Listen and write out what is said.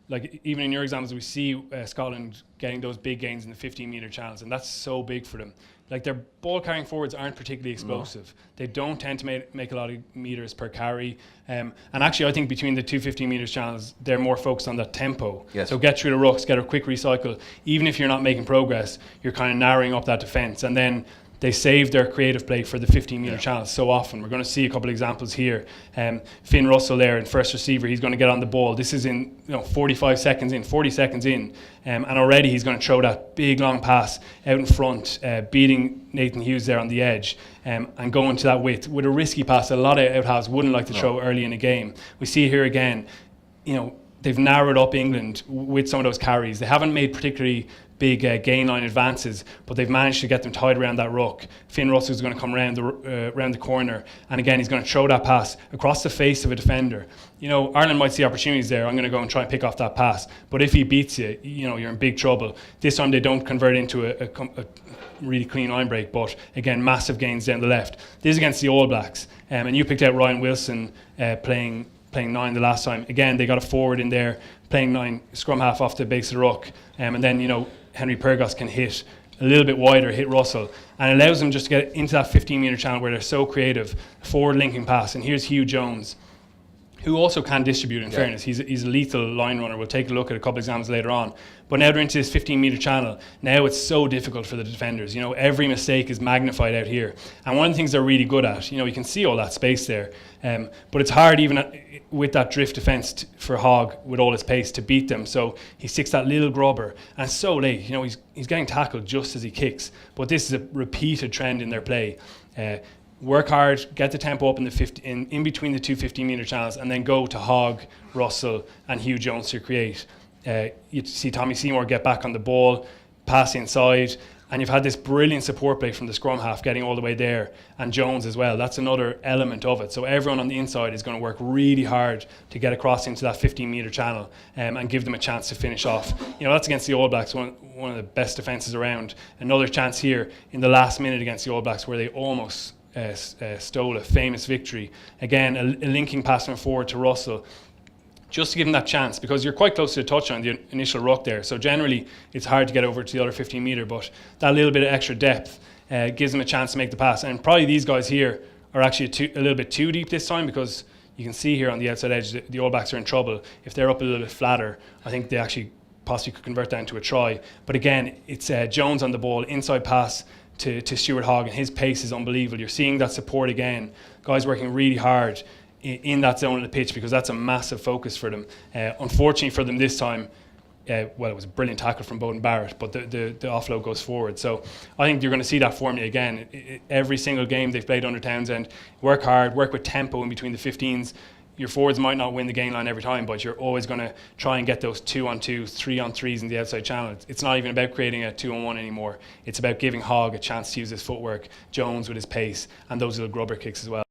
Like even in your examples, we see Scotland getting those big gains in the 15-metre channels, and that's so big for them. Like their ball carrying forwards aren't particularly explosive. No. They don't tend to make a lot of meters per carry. And actually, I think between the two 15-metre channels, they're more focused on that tempo. Yes. So get through the rucks, get a quick recycle. Even if you're not making progress, you're kind of narrowing up that defence. And then they save their creative play for the 15-metre channels so often. We're going to see a couple of examples here. Finn Russell there in first receiver, he's going to get on the ball. This is in 45 seconds in, 40 seconds in, and already he's going to throw that big long pass out in front, beating Nathan Hughes there on the edge, and going to that width with a risky pass that a lot of out-halves wouldn't like to throw early in a game. We see here again, they've narrowed up England with some of those carries. They haven't made particularly big gain line advances, but they've managed to get them tied around that ruck. Finn Russell's going to come around the corner, and again he's going to throw that pass across the face of a defender. Ireland might see opportunities there. I'm going to go and try and pick off that pass, but if he beats you, you're in big trouble. This time they don't convert into a really clean line break, but again massive gains down the left. This is against the All Blacks, and you picked out Ryan Wilson playing 9 the last time. Again, they got a forward in there playing 9, scrum half off the base of the ruck, and then Henry Pyrgos can hit a little bit wider, hit Russell, and it allows them just to get into that 15-metre channel where they're so creative. Forward linking pass, and here's Hugh Jones, who also can distribute in fairness. He's a lethal line runner. We'll take a look at a couple of examples later on. But now they're into this 15-metre channel. Now it's so difficult for the defenders. Every mistake is magnified out here. And one of the things they're really good at, you can see all that space there. But it's hard even with that drift defence for Hogg with all his pace to beat them. So he sticks that little grubber. And it's so late. He's getting tackled just as he kicks. But this is a repeated trend in their play. Work hard, get the tempo up in between the two 15-metre channels, and then go to Hogg, Russell, and Hugh Jones to create. You see Tommy Seymour get back on the ball, pass inside, and you've had this brilliant support play from the scrum half getting all the way there, and Jones as well. That's another element of it. So everyone on the inside is going to work really hard to get across into that 15-metre channel and give them a chance to finish off. That's against the All Blacks, one of the best defences around. Another chance here in the last minute against the All Blacks where they almost stole a famous victory. Again, a linking pass from forward to Russell, just to give him that chance, because you're quite close to the touchline, the initial ruck there. So generally, it's hard to get over to the other 15-metre, but that little bit of extra depth gives them a chance to make the pass. And probably these guys here are actually a little bit too deep this time, because you can see here on the outside edge, the All Blacks are in trouble. If they're up a little bit flatter, I think they actually possibly could convert that into a try. But again, it's Jones on the ball, inside pass to Stuart Hogg, and his pace is unbelievable. You're seeing that support again, guys working really hard in that zone of the pitch, because that's a massive focus for them. Unfortunately for them this time, it was a brilliant tackle from Bowden Barrett, but the offload goes forward. So I think you're going to see that formula again. Every single game they've played under Townsend, work hard, work with tempo in between the 15s. Your forwards might not win the gain line every time, but you're always going to try and get those 2-on-2s, 3-on-3s in the outside channel. It's not even about creating a 2-on-1 anymore. It's about giving Hogg a chance to use his footwork, Jones with his pace, and those little grubber kicks as well.